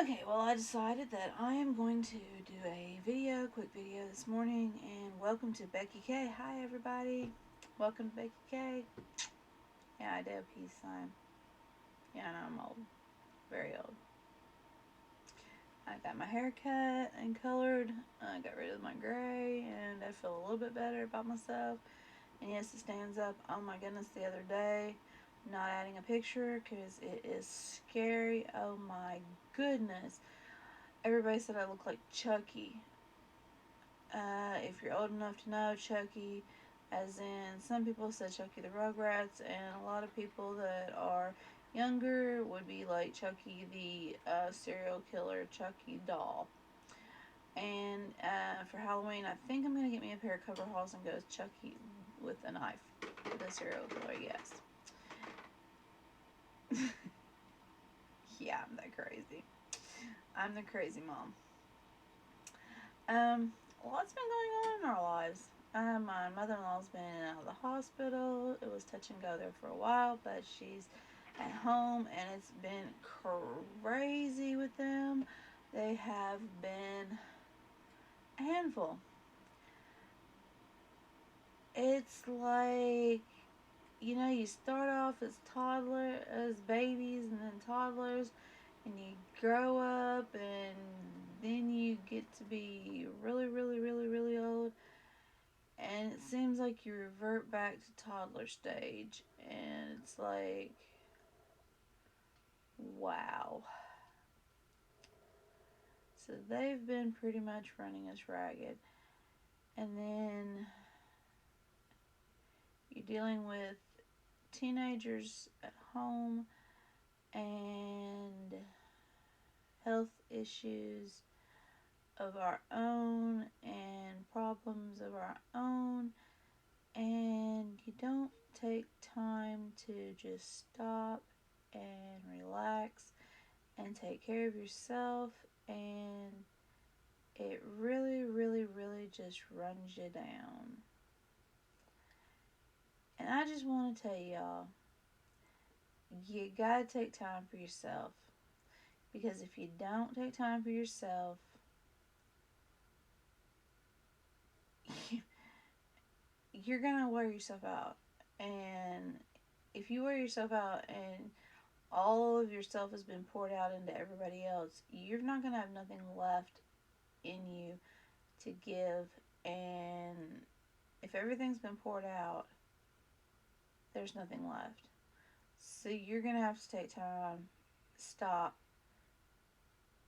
Okay, well, I decided that I am going to do a quick video this morning, and welcome to Becky K. Hi, everybody. Welcome to Becky K. Yeah, I did a peace sign. Yeah, I know I'm old. Very old. I got my hair cut and colored. I got rid of my gray, and I feel a little bit better about myself. And yes, it stands up. Oh my goodness, the other day, not adding a picture because it is scary. Oh my goodness. Everybody said I look like Chucky. If you're old enough to know, Chucky, as in some people said Chucky the Rugrats, and a lot of people that are younger would be like Chucky the serial killer, Chucky doll. And for Halloween, I think I'm going to get me a pair of coveralls and go as Chucky with a knife. The serial killer, yes. Yeah, I'm that crazy. I'm the crazy mom. Lots been going on in our lives. My mother-in-law's been out of the hospital. It was touch and go there for a while, but she's at home, and it's been crazy with them. They have been a handful. It's like, you start off as babies, and then toddlers, and you grow up, and then you get to be really, really, really, really old, and it seems like you revert back to toddler stage, and it's like, wow. So they've been pretty much running us ragged. And then you're dealing with teenagers at home and health issues of our own and problems of our own, and you don't take time to just stop and relax and take care of yourself, and it really, really, really just runs you down. And I just want to tell y'all, you gotta take time for yourself, because if you don't take time for yourself, you're gonna wear yourself out. And if you wear yourself out and all of yourself has been poured out into everybody else, you're not gonna have nothing left in you to give. And if everything's been poured out, there's nothing left. So you're gonna have to take time, stop,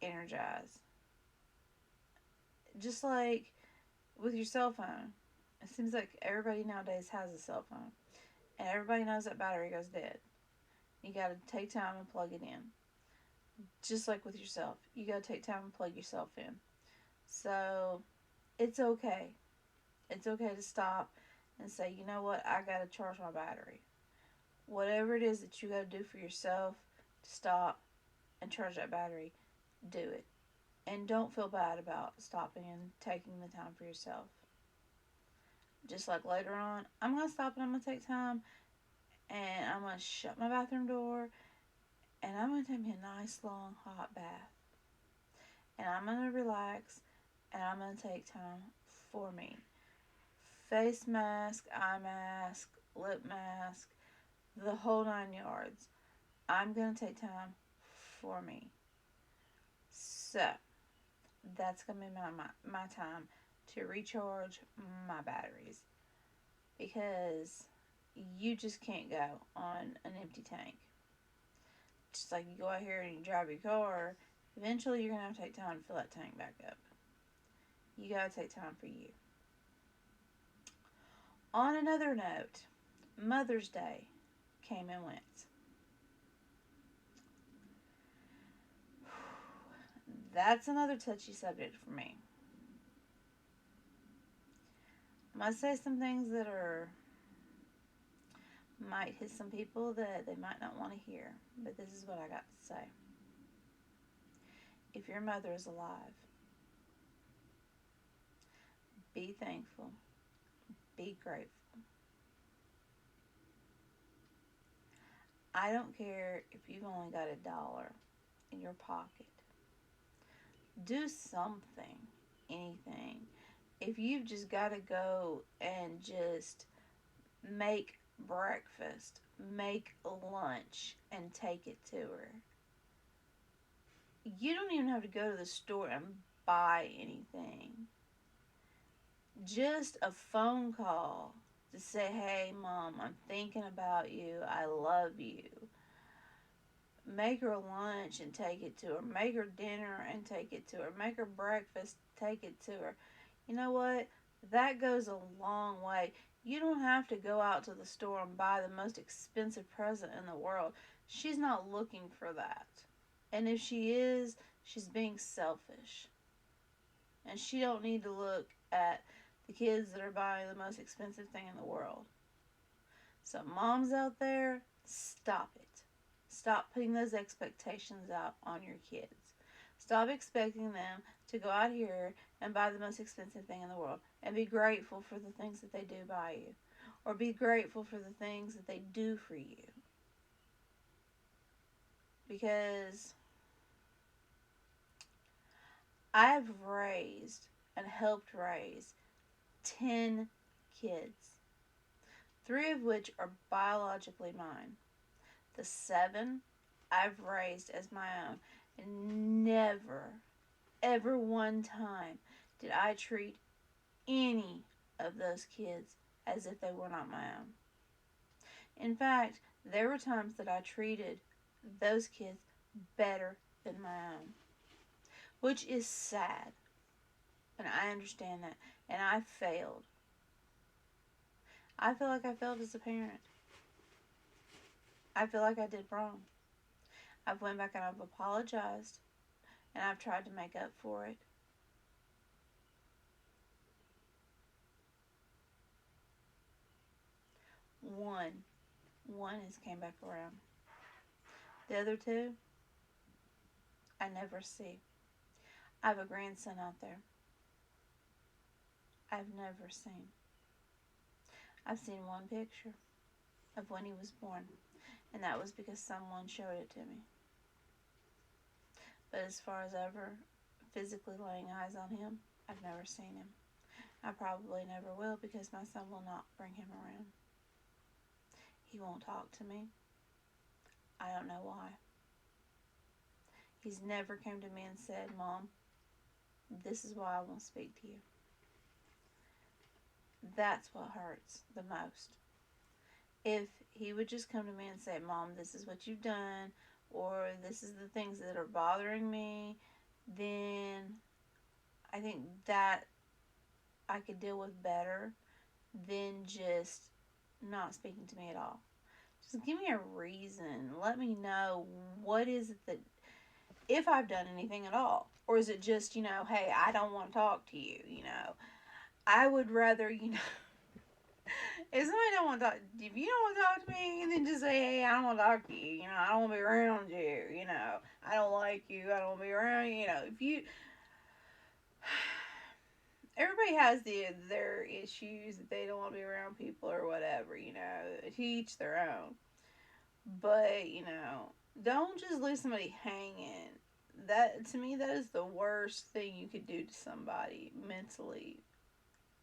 energize. Just like with your cell phone, it seems like everybody nowadays has a cell phone, and everybody knows that battery goes dead. You gotta take time and plug it in. Just like with yourself, you gotta take time and plug yourself in. So it's okay. It's okay to stop and say, you know what, I gotta charge my battery. Whatever it is that you gotta do for yourself to stop and charge that battery, do it. And don't feel bad about stopping and taking the time for yourself. Just like later on, I'm going to stop and I'm going to take time, and I'm going to shut my bathroom door, and I'm going to take me a nice long hot bath. And I'm going to relax, and I'm going to take time for me. Face mask, eye mask, lip mask, the whole 9 yards. I'm going to take time for me. So, that's going to be my time to recharge my batteries, because you just can't go on an empty tank. Just like you go out here and you drive your car, eventually you're going to have to take time to fill that tank back up. You got to take time for you. On another note, Mother's Day came and went. That's another touchy subject for me. I might say some things that might hit some people that they might not want to hear, but this is what I got to say. If your mother is alive, be thankful, be grateful. I don't care if you've only got $1 in your pocket. Do something, anything. If you've just got to go and just make breakfast, make lunch, and take it to her, you don't even have to go to the store and buy anything. Just a phone call to say, hey, Mom, I'm thinking about you. I love you. Make her lunch and take it to her. Make her dinner and take it to her. Make her breakfast, take it to her. You know what? That goes a long way. You don't have to go out to the store and buy the most expensive present in the world. She's not looking for that. And if she is, she's being selfish. And she don't need to look at the kids that are buying the most expensive thing in the world. So moms out there, stop it. Stop putting those expectations out on your kids. Stop expecting them to go out here and buy the most expensive thing in the world, and be grateful for the things that they do buy you, or be grateful for the things that they do for you. Because I've raised and helped raise 10 kids, 3 of which are biologically mine. The 7 I've raised as my own, and never, ever one time did I treat any of those kids as if they were not my own. In fact, there were times that I treated those kids better than my own, which is sad. And I understand that. And I failed. I feel like I failed as a parent. I feel like I did wrong. I've went back and I've apologized, and I've tried to make up for it. One. One has came back around. The other 2, I never see. I have a grandson out there I've never seen. I've seen one picture of when he was born, and that was because someone showed it to me. But as far as ever physically laying eyes on him, I've never seen him. I probably never will, because my son will not bring him around. He won't talk to me. I don't know why. He's never come to me and said, Mom, this is why I won't speak to you. That's what hurts the most. If he would just come to me and say, Mom, this is what you've done, or this is the things that are bothering me, then I think that I could deal with better than just not speaking to me at all. Just give me a reason. Let me know what is it that, if I've done anything at all. Or is it just, hey, I don't want to talk to you. I would rather, if somebody don't want to talk, if you don't want to talk to me, then just say, hey, I don't want to talk to you. I don't want to be around you. I don't like you. I don't want to be around you. If you, everybody has their issues that they don't want to be around people or whatever. To each their own. But don't just leave somebody hanging. That, to me, that is the worst thing you could do to somebody mentally.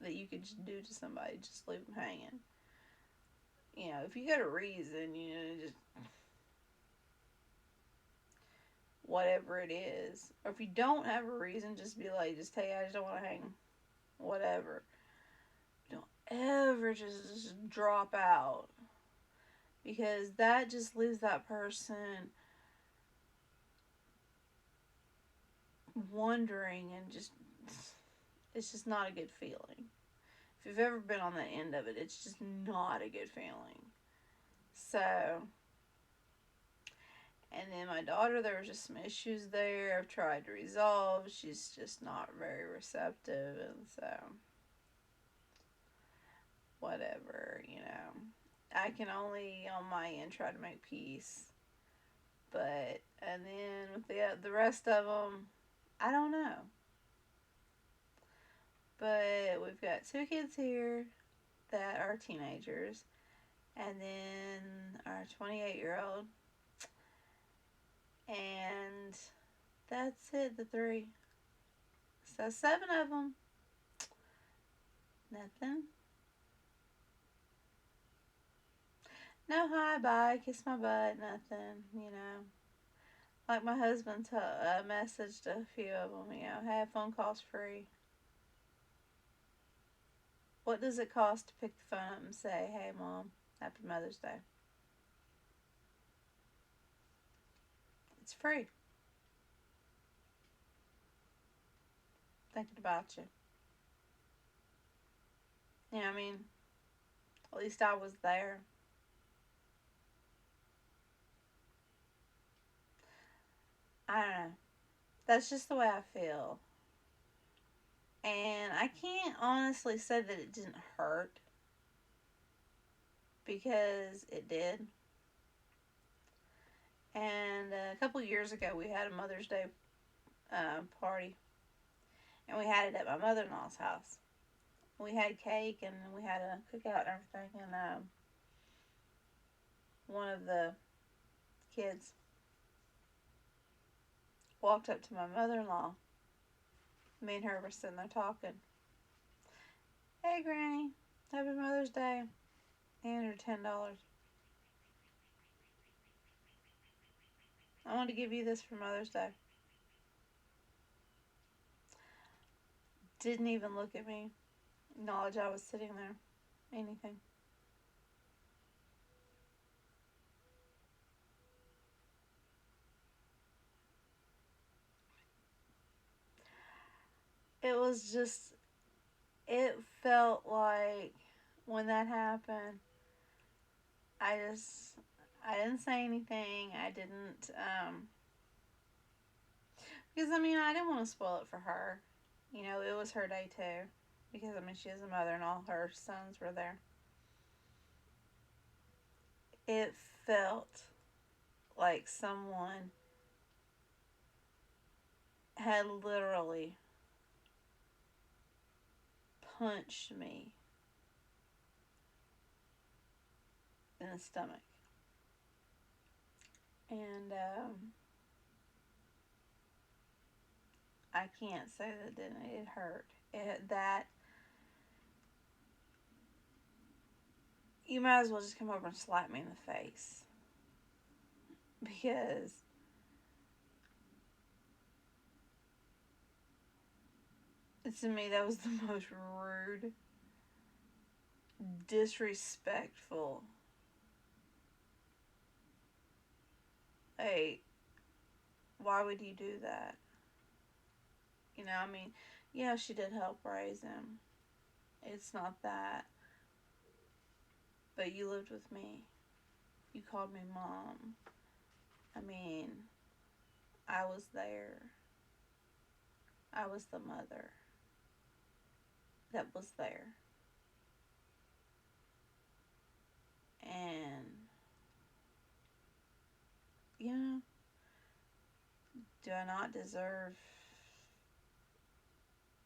That you could just do to somebody, just leave them hanging. If you got a reason, just whatever it is. Or if you don't have a reason, just be like, just hey, I just don't want to hang. Whatever. Don't ever just drop out. Because that just leaves that person wondering, and it's just not a good feeling. If you've ever been on the end of it, it's just not a good feeling. So, and then my daughter, there was just some issues there I've tried to resolve. She's just not very receptive, and so, whatever, I can only, on my end, try to make peace. But, and then with the rest of them, I don't know. But we've got 2 kids here that are teenagers, and then our 28-year-old, and that's it, the 3. So 7 of them, nothing. No hi, bye, kiss my butt, nothing, you know. Like my husband messaged a few of them, you know, have phone calls free. What does it cost to pick the phone up and say, hey, Mom, happy Mother's Day? It's free. Thinking about you. Yeah, I mean, at least I was there. I don't know. That's just the way I feel. And I can't honestly say that it didn't hurt because it did. And a couple years ago, we had a Mother's Day party, and we had it at my mother in law's house. We had cake and we had a cookout and everything. And one of the kids walked up to my mother in law. Me and her were sitting there talking. Hey, Granny, happy Mother's Day. And her $10. I want to give you this for Mother's Day. Didn't even look at me, acknowledge I was sitting there. Anything. It was just, it felt like when that happened, I just, I didn't say anything. I didn't, because I mean, I didn't want to spoil it for her. You know, it was her day too. Because I mean, she is a mother and all her sons were there. It felt like someone had literally punched me in the stomach. And I can't say that it didn't. It hurt. That you might as well just come over and slap me in the face because to me that was the most rude, disrespectful. Hey, why would you do that? You know, I mean, yeah, she did help raise him. It's not that. But you lived with me. You called me mom. I mean, I was there. I was the mother that was there. And, you know, do I not deserve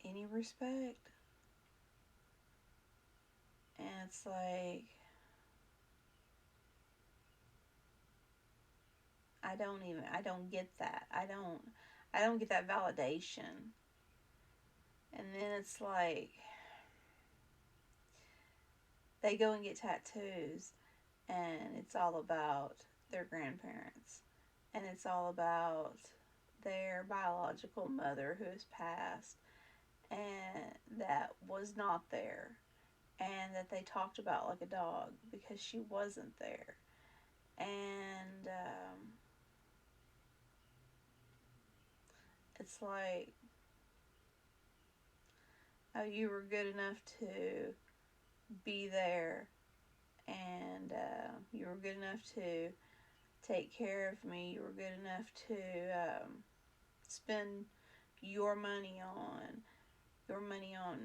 any respect? And it's like, I don't get that. I don't get that validation. And then it's like, they go and get tattoos, and it's all about their grandparents. And it's all about their biological mother who has passed and that was not there, and that they talked about like a dog because she wasn't there. And it's like, oh, you were good enough to be there, and you were good enough to take care of me. You were good enough to spend your money on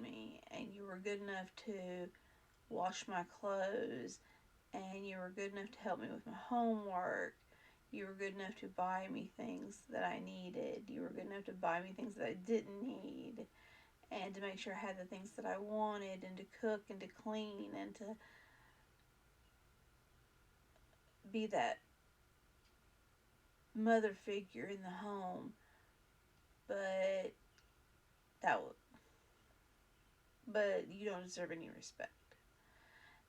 me, and you were good enough to wash my clothes, and you were good enough to help me with my homework. You were good enough to buy me things that I needed. You were good enough to buy me things that I didn't need, and to make sure I had the things that I wanted, and to cook and to clean and to be that mother figure in the home. But that but you don't deserve any respect.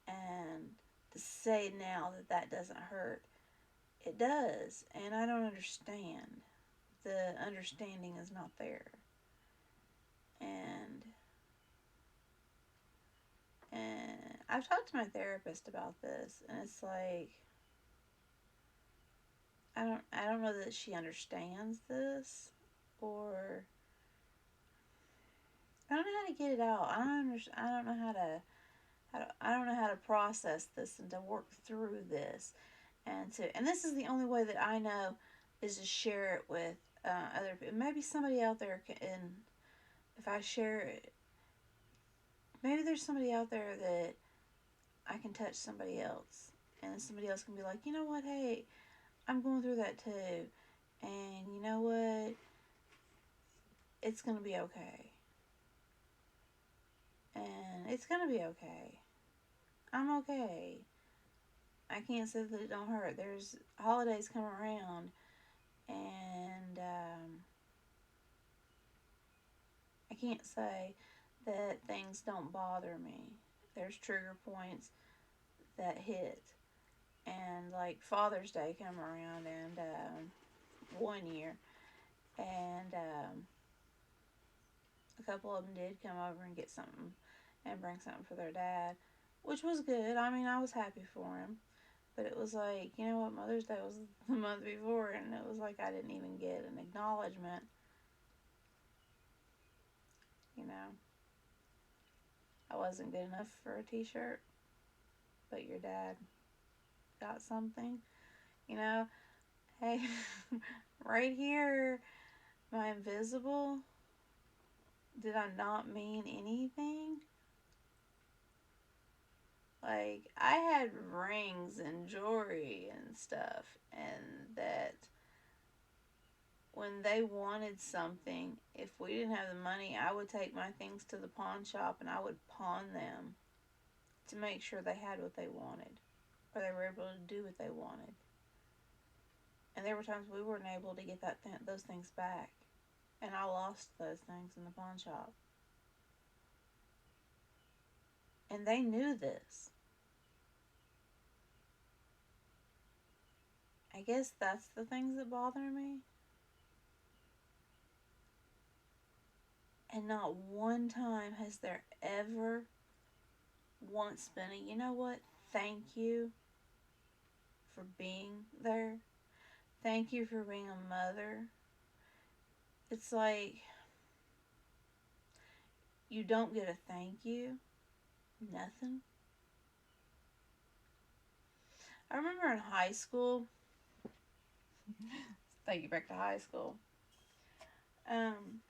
And to say now that that doesn't hurt, it does. And I don't understand. The understanding is not there. And and I've talked to my therapist about this, and it's like I don't know that she understands this, or I don't know how to get it out. I don't know I don't know how to process this and to work through this, and this is the only way that I know is to share it with other people. Maybe somebody out there can, and if I share it, maybe there's somebody out there that I can touch somebody else, and somebody else can be like, you know what, hey, I'm going through that too, and you know what, it's gonna be okay, and it's gonna be okay. I'm okay. I can't say that it don't hurt. There's holidays come around, and I can't say that things don't bother me. There's trigger points that hit, and like Father's Day come around, and one year, and a couple of them did come over and get something and bring something for their dad, which was good. I mean, I was happy for him. But it was like, you know what, Mother's Day was the month before, and it was like I didn't even get an acknowledgement, you know. I wasn't good enough for a t shirt, but your dad got something, you know. Hey, right here, am I invisible? Did I not mean anything? Like, I had rings and jewelry and stuff, and that when they wanted something, if we didn't have the money, I would take my things to the pawn shop and I would pawn them to make sure they had what they wanted or they were able to do what they wanted. And there were times we weren't able to get those things back, and I lost those things in the pawn shop. And they knew this. I guess that's the things that bother me. And not one time has there ever once been a, you know what, thank you for being there. Thank you for being a mother. It's like you don't get a thank you. Nothing. I remember in high school, take you back to high school. Um,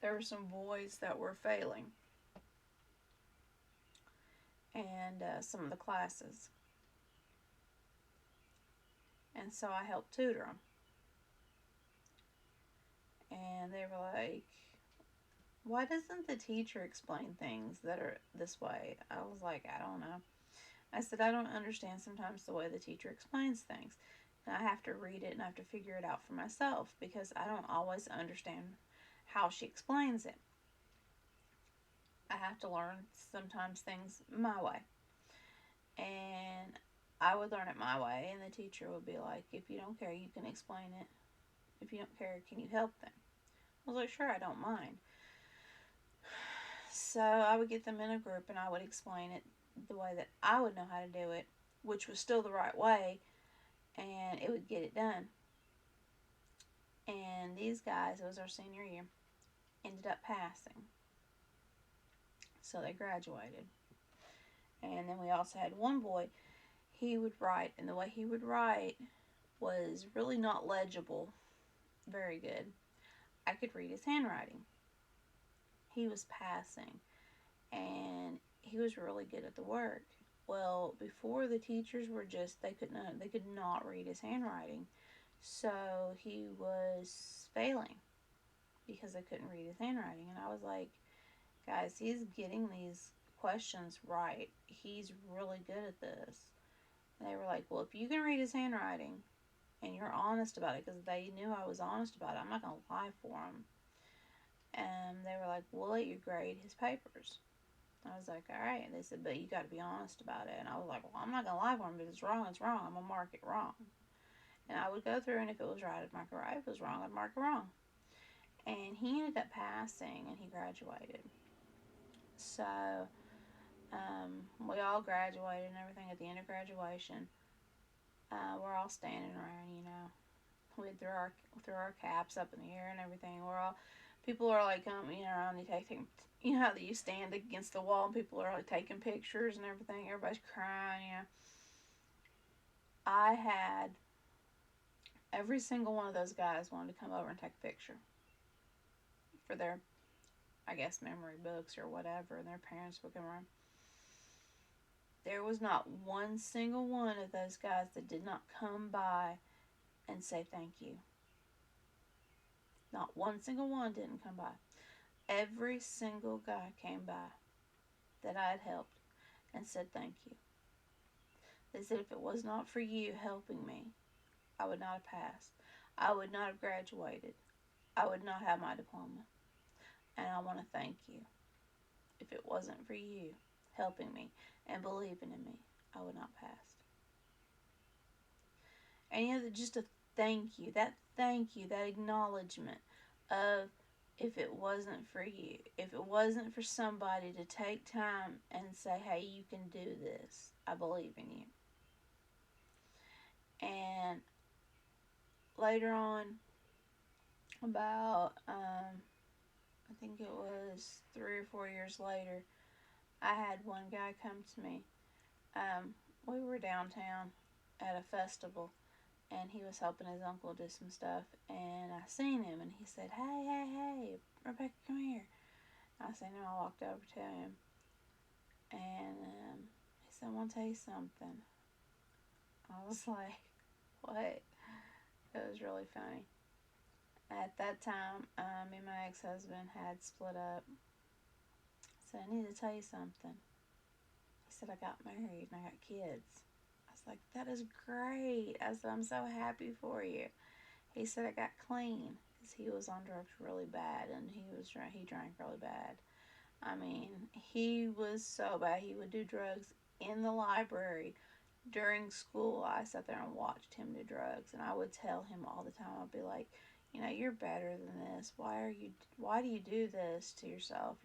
there were some boys that were failing, and some of the classes, and so I helped tutor them. And they were like, "Why doesn't the teacher explain things that are this way?" I was like, "I don't know." I said, "I don't understand sometimes the way the teacher explains things. And I have to read it and I have to figure it out for myself because I don't always understand how she explains it. I have to learn sometimes things my way." And I would learn it my way, and the teacher would be like, "If you don't care, you can explain it. If you don't care, can you help them?" I was like, "Sure, I don't mind." So I would get them in a group and I would explain it the way that I would know how to do it, which was still the right way, and it would get it done. And these guys, it was our senior year, ended up passing. So they graduated. And then we also had one boy, he would write, and the way he would write was really not legible, very good. I could read his handwriting. He was passing, and he was really good at the work. Well, before the teachers were just they could not read his handwriting. So he was failing because they couldn't read his handwriting. And I was like, "Guys, he's getting these questions right. He's really good at this." And they were like, "Well, if you can read his handwriting, and you're honest about it, because they knew I was honest about it. I'm not going to lie for them. And they were like, we'll let you grade his papers. I was like, all right. And they said, but you got to be honest about it. And I was like, well, I'm not going to lie for him. If it's wrong, it's wrong. I'm going to mark it wrong. And I would go through, and if it was right, I'd mark it right. If it was wrong, I'd mark it wrong. And he ended up passing, and he graduated. So we all graduated and everything. At the end of graduation, we're all standing around, we threw our caps up in the air and everything. We're all, people are like around, they taking, how you stand against the wall and people are like taking pictures and everything. Everybody's crying. I had every single one of those guys wanted to come over and take a picture for their, I guess, memory books or whatever, and their parents would come around. There was not one single one of those guys that did not come by and say thank you. Not one single one didn't come by. Every single guy came by that I had helped and said thank you. They said if it was not for you helping me, I would not have passed. I would not have graduated. I would not have my diploma. And I want to thank you. If it wasn't for you helping me and believing in me, I would not have passed. And just a thank you, that acknowledgement of, if it wasn't for you, if it wasn't for somebody to take time and say, hey, you can do this, I believe in you. And later on, about, I think it was 3 or 4 years later, I had one guy come to me. We were downtown at a festival, and he was helping his uncle do some stuff, and I seen him, and he said, hey, Rebecca, come here. I seen him, I walked over to him, and he said, I want to tell you something. I was like, what? It was really funny. At that time, me and my ex-husband had split up. I said, I need to tell you something. He said, I got married and I got kids. I was like, that is great. I said, I'm so happy for you. He said, I got clean, because he was on drugs really bad, and he drank really bad. I mean, he was so bad. He would do drugs in the library during school. I sat there and watched him do drugs, and I would tell him all the time. I'd be like, you're better than this. Why do you do this to yourself?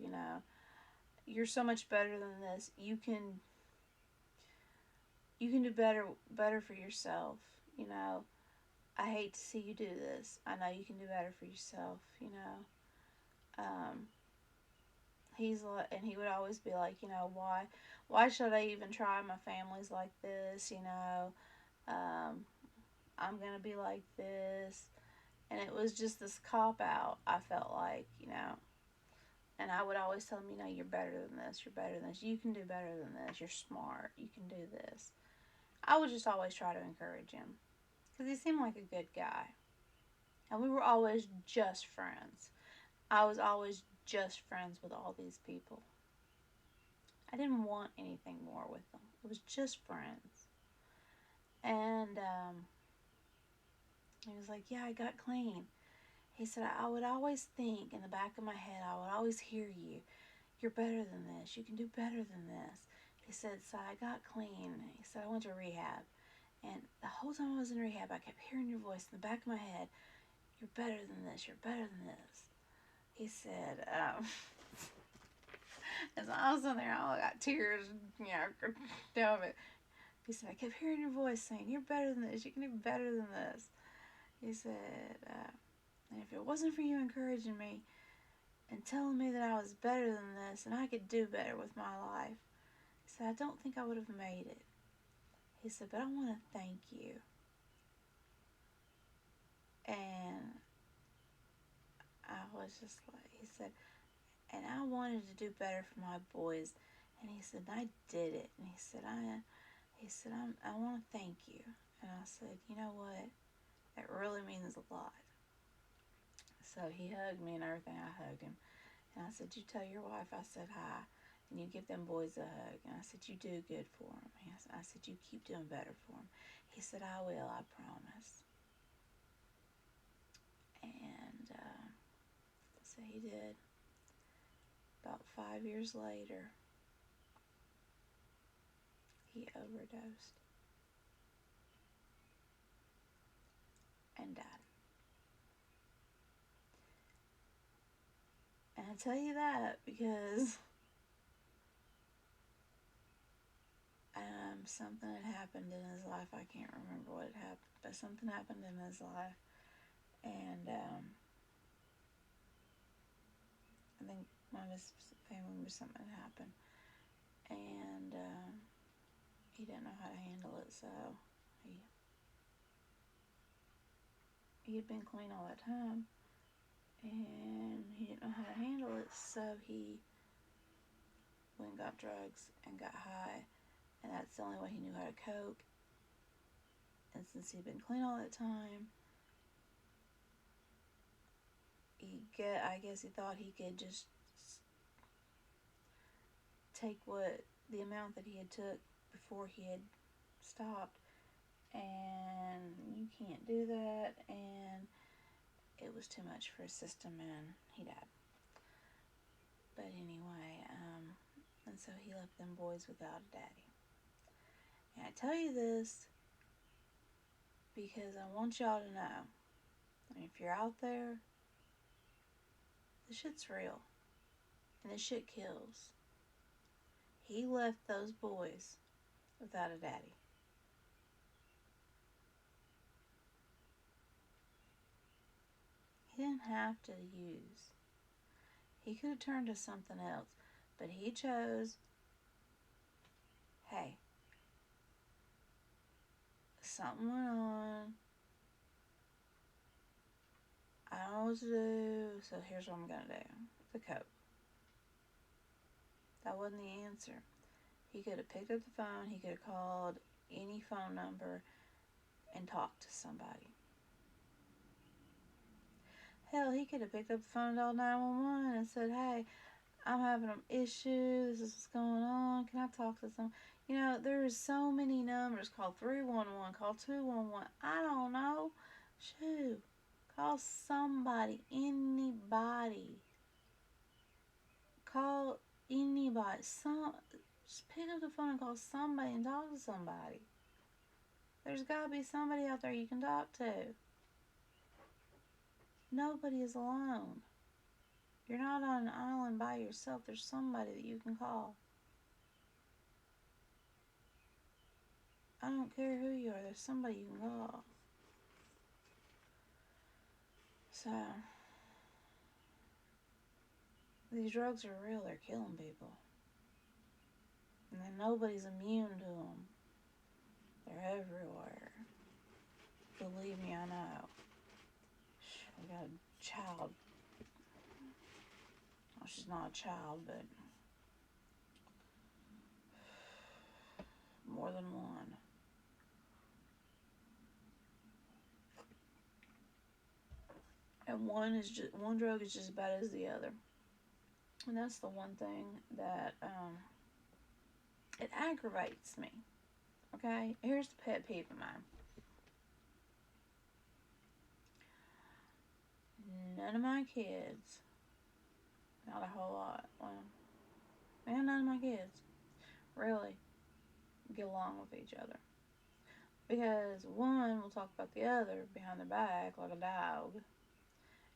You're so much better than this. You can do better for yourself. I hate to see you do this. I know you can do better for yourself. Um, he's like, and he would always be like, why should I even try? My family's like this. I'm gonna be like this, and it was just this cop out. I felt like, and I would always tell him, you're better than this. You're better than this. You can do better than this. You're smart. You can do this. I would just always try to encourage him, because he seemed like a good guy. And we were always just friends. I was always just friends with all these people. I didn't want anything more with them. It was just friends. And he was like, yeah, I got clean. He said, I would always think in the back of my head, I would always hear you. You're better than this. You can do better than this. He said, so I got clean. He said, I went to rehab. And the whole time I was in rehab, I kept hearing your voice in the back of my head. You're better than this. You're better than this. He said, as I was in there, I got tears, down it. He said, I kept hearing your voice saying, you're better than this. You can do better than this. He said, and if it wasn't for you encouraging me and telling me that I was better than this and I could do better with my life, he said, I don't think I would have made it. He said, but I want to thank you. And I was just like, he said, and I wanted to do better for my boys. And he said, I did it. And he said, I want to thank you. And I said, you know what? That really means a lot. So he hugged me and everything. I hugged him. And I said, you tell your wife I said hi. And you give them boys a hug. And I said, you do good for them. I said, you keep doing better for them. He said, I will, I promise. So he did. About 5 years later, he overdosed and died. And I tell you that because something had happened in his life. I can't remember what had happened, but something happened in his life. And I think one of his family members, something had happened. And he didn't know how to handle it, so he had been clean all that time. And he didn't know how to handle it, so he went and got drugs and got high. And that's the only way he knew how to cope. And since he'd been clean all that time, I guess he thought he could just take the amount that he had took before he had stopped, and you can't do that, and it was too much for his system, and he died. But anyway, and so he left them boys without a daddy. And I tell you this because I want y'all to know, and if you're out there, this shit's real, and this shit kills. He left those boys without a daddy. He didn't have to use. He could have turned to something else, but he chose, hey, something went on. I don't know what to do, so here's what I'm going to do. The cope. That wasn't the answer. He could have picked up the phone. He could have called any phone number and talked to somebody. Hell, he could have picked up the phone and dialed 911 and said, hey, I'm having an issue. This is what's going on. Can I talk to someone? You know, there's so many numbers. Call 311, call 211. I don't know. Shoot. Call somebody. Anybody. Call anybody. Just pick up the phone and call somebody and talk to somebody. There's got to be somebody out there you can talk to. Nobody is alone. You're not on an island by yourself. There's somebody that you can call. I don't care who you are. There's somebody you can call. So, these drugs are real. They're killing people. And then nobody's immune to them. They're everywhere. Believe me, I know. I got a child. Well, she's not a child, but more than one. And one drug is just as bad as the other. And that's the one thing that it aggravates me. Okay? Here's the pet peeve of mine. None of my kids, not a whole lot, well, none of my kids really get along with each other. Because one will talk about the other behind their back like a dog.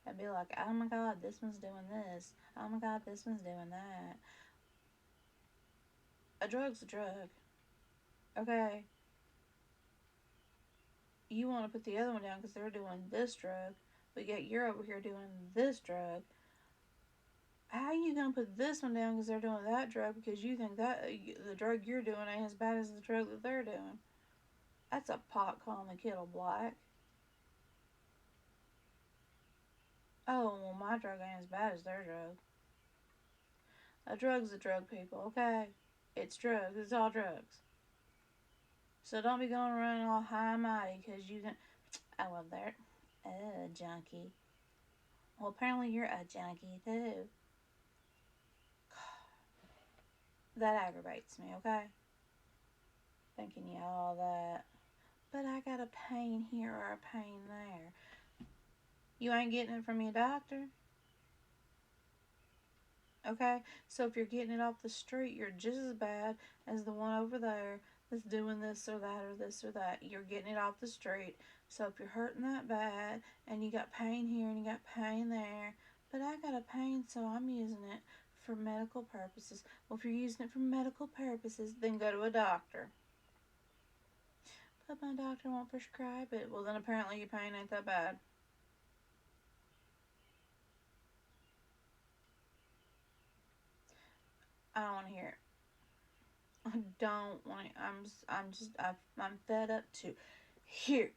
And be like, oh my god, this one's doing this. Oh my god, this one's doing that. A drug's a drug. Okay? You want to put the other one down because they're doing this drug, but yet you're over here doing this drug. How are you going to put this one down because they're doing that drug because you think that the drug you're doing ain't as bad as the drug that they're doing? That's a pot calling the kettle black. Oh, well, my drug ain't as bad as their drug. A drug's a drug, people, okay? It's drugs. It's all drugs. So don't be going around all high and mighty because you can... Oh, well, there. Oh, junkie. Well, apparently you're a junkie, too. That aggravates me, okay? Thinking you all that. But I got a pain here or a pain there. You ain't getting it from your doctor? Okay? So if you're getting it off the street, you're just as bad as the one over there that's doing this or that or this or that. You're getting it off the street. So if you're hurting that bad and you got pain here and you got pain there, but I got a pain, so I'm using it for medical purposes. Well, if you're using it for medical purposes, then go to a doctor. But my doctor won't prescribe it. Well, then apparently your pain ain't that bad. I don't want to hear it. I don't want to. I'm fed up to hear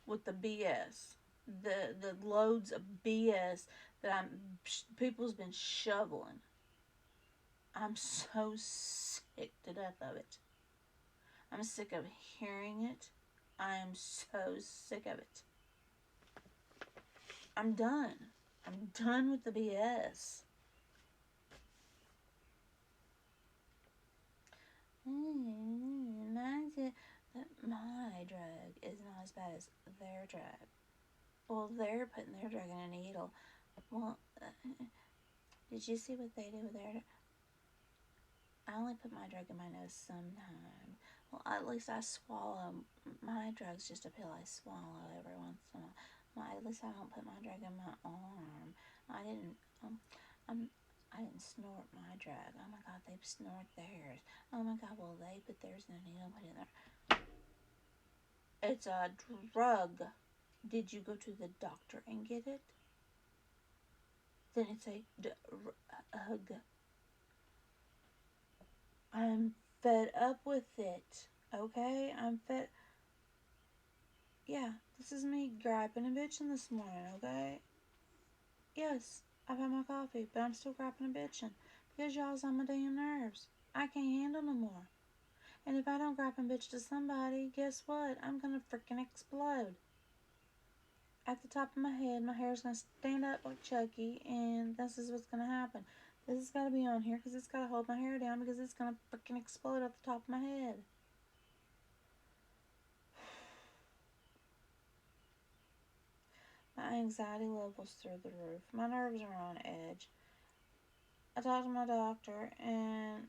with the BS, the loads of BS that people's been shoveling. I'm so sick to death of it. I'm sick of hearing it. I am so sick of it. I'm done. I'm done with the BS. That my drug is not as bad as their drug. Well, they're putting their drug in a needle. Well, did you see what they did with their? I only put my drug in my nose sometimes. Well, at least I swallow. My drug's just a pill I swallow every once in a while. At least I don't put my drug in my arm. I didn't. Um, I didn't snort my drug. Oh my God, they snort theirs. Oh my God, well they put theirs in a needle, put it in there. It's a drug. Did you go to the doctor and get it? Then it's a drug. I'm fed up with it. Okay? I'm fed. Yeah, this is me griping and bitching this morning, okay? Yes, I've had my coffee, but I'm still griping and bitching because y'all's on my damn nerves. I can't handle no more. And if I don't gripe and bitch to somebody, guess what? I'm gonna freaking explode. At the top of my head, my hair's gonna stand up like Chucky, and this is what's gonna happen. This has gotta be on here because it's gotta hold my hair down because it's gonna freaking explode at the top of my head. My anxiety level's through the roof. My nerves are on edge. I talked to my doctor, and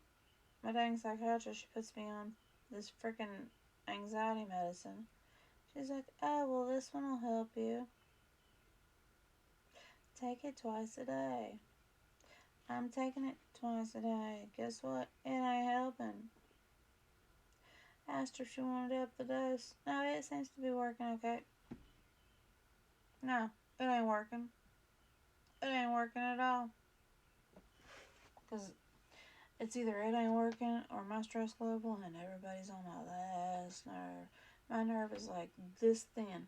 my dang psychiatrist, she puts me on this freaking anxiety medicine. She's like, oh, well, this one will help you. Take it twice a day. I'm taking it twice a day. Guess what? It ain't helping. Asked her if she wanted to up the dose. No, it seems to be working okay. No, it ain't working. It ain't working at all. Because it's either it ain't working or my stress level and everybody's on my last nerve. My nerve is like this thin.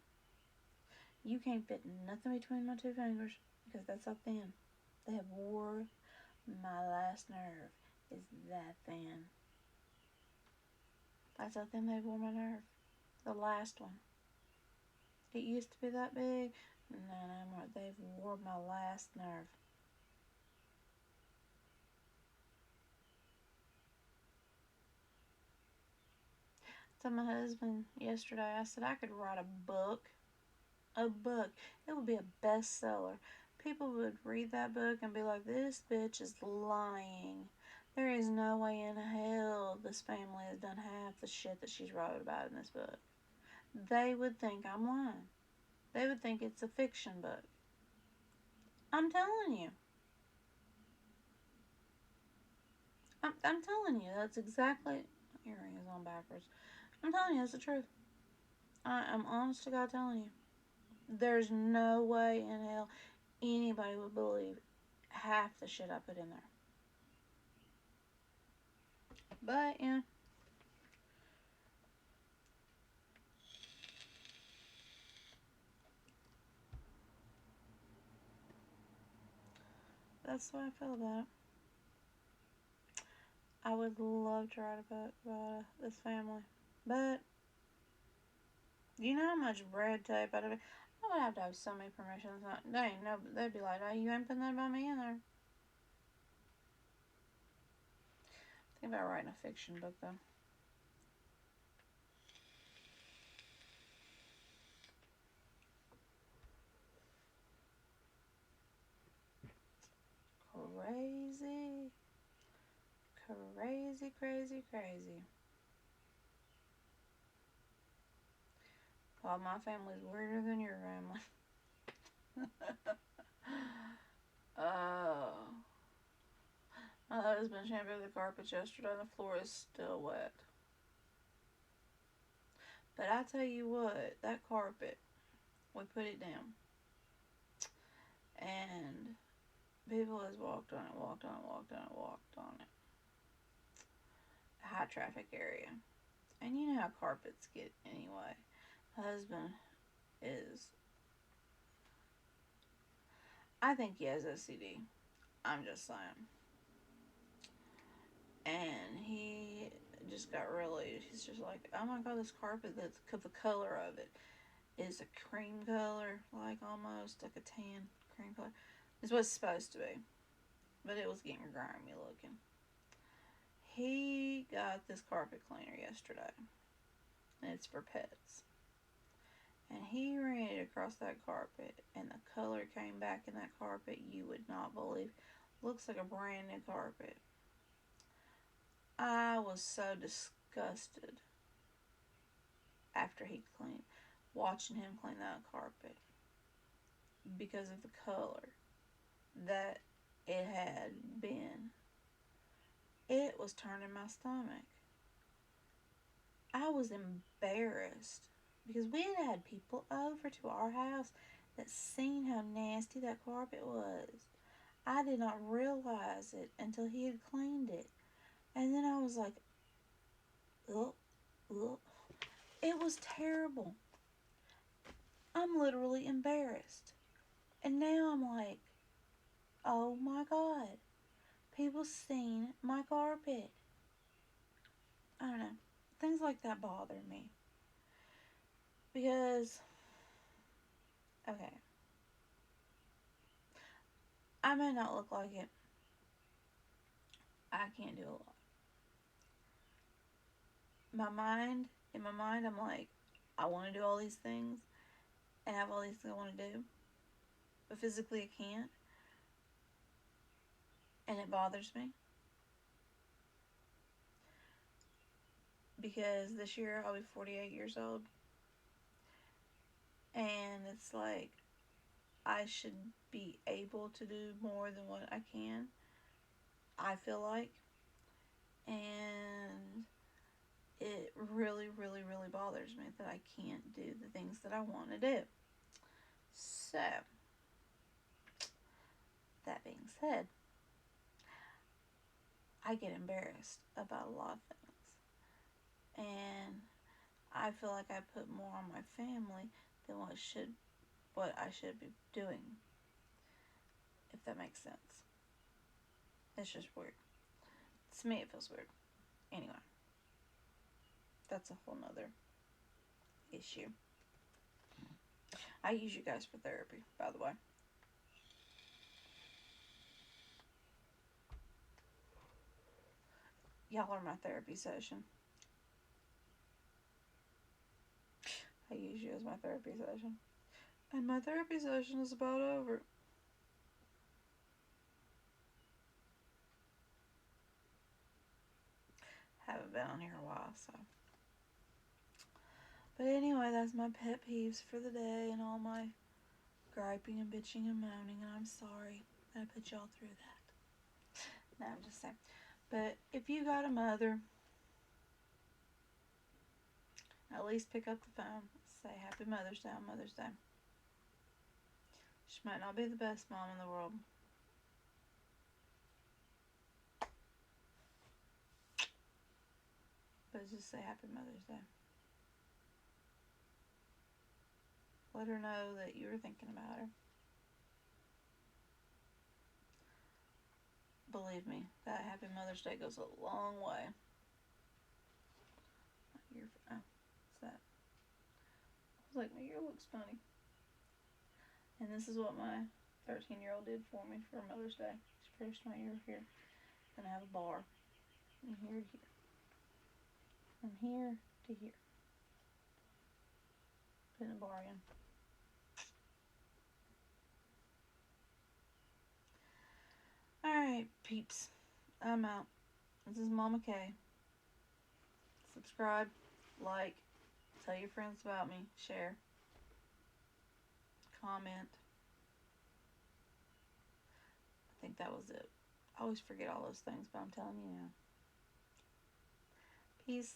You can't fit nothing between my two fingers because that's how thin. They have wore my last nerve is that thin. That's how thin they wore my nerve. The last one. It used to be that big. No, no more. They've wore my last nerve. I told my husband yesterday, I said I could write a book. A book. It would be a bestseller. People would read that book and be like, this bitch is lying. There is no way in hell this family has done half the shit that she's wrote about in this book. They would think I'm lying. They would think it's a fiction book. I'm telling you. I'm telling you. That's exactly. Earring is on backwards. I'm telling you, that's the truth. I'm honest to God telling you. There's no way in hell anybody would believe half the shit I put in there. But, yeah. That's the way I feel about it. I would love to write a book about this family. But, you know how much red tape I'd have. I would have to have so many permissions. They ain't no, they'd be like, oh, you ain't putting that about me in there. Think about writing a fiction book, though. Crazy, crazy, crazy. Well, my family's weirder than your family. Oh. My husband shampooed the carpets yesterday and the floor is still wet. But I tell you what, that carpet, we put it down. And people has walked on it, walked on it, walked on it, walked on it. High traffic area. And you know how carpets get anyway. My husband is, I think he has OCD. I'm just saying. And he just got really, he's just like, oh my god, this carpet, that's the color of it is a cream color, like almost like a tan cream color. It's what it's supposed to be, but it was getting grimy looking. He got this carpet cleaner yesterday, and it's for pets. And he ran it across that carpet, and the color came back in that carpet you would not believe. Looks like a brand new carpet. I was so disgusted after he cleaned, watching him clean that carpet because of the color that it had been. It was turning my stomach. I was embarrassed because we had people over to our house that seen how nasty that carpet was. I did not realize it until he had cleaned it. And then I was like, ugh, ugh. It was terrible. I'm literally embarrassed. And now I'm like, oh my god. People seen my carpet. I don't know. Things like that bother me. Because, okay, I may not look like it. I can't do a lot. In my mind, I'm like, I want to do all these things and have all these things I want to do. But physically, I can't. And it bothers me. Because this year I'll be 48 years old. And it's like, I should be able to do more than what I can. I feel like. And it really, really, really bothers me that I can't do the things that I want to do. So, that being said, I get embarrassed about a lot of things. And I feel like I put more on my family than what I should be doing. If that makes sense. It's just weird. To me, it feels weird. Anyway, that's a whole nother issue. I use you guys for therapy, by the way. Y'all are my therapy session. I use you as my therapy session. And my therapy session is about over. Haven't been on here a while, so. But anyway, that's my pet peeves for the day and all my griping and bitching and moaning, and I'm sorry that I put y'all through that. No, I'm just saying. But if you got a mother, at least pick up the phone. Say Happy Mother's Day on Mother's Day. She might not be the best mom in the world. But just say Happy Mother's Day. Let her know that you were thinking about her. Believe me, that Happy Mother's Day goes a long way. Oh, what's that? I was like, my ear looks funny. And this is what my 13-year-old did for me for Mother's Day. She pierced my ear here. Then I have a bar. From here to here. From here to here. Putting a bar in. Alright, peeps. I'm out. This is Mama K. Subscribe, like, tell your friends about me, share, comment. I think that was it. I always forget all those things, but I'm telling you now. Peace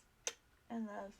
and love.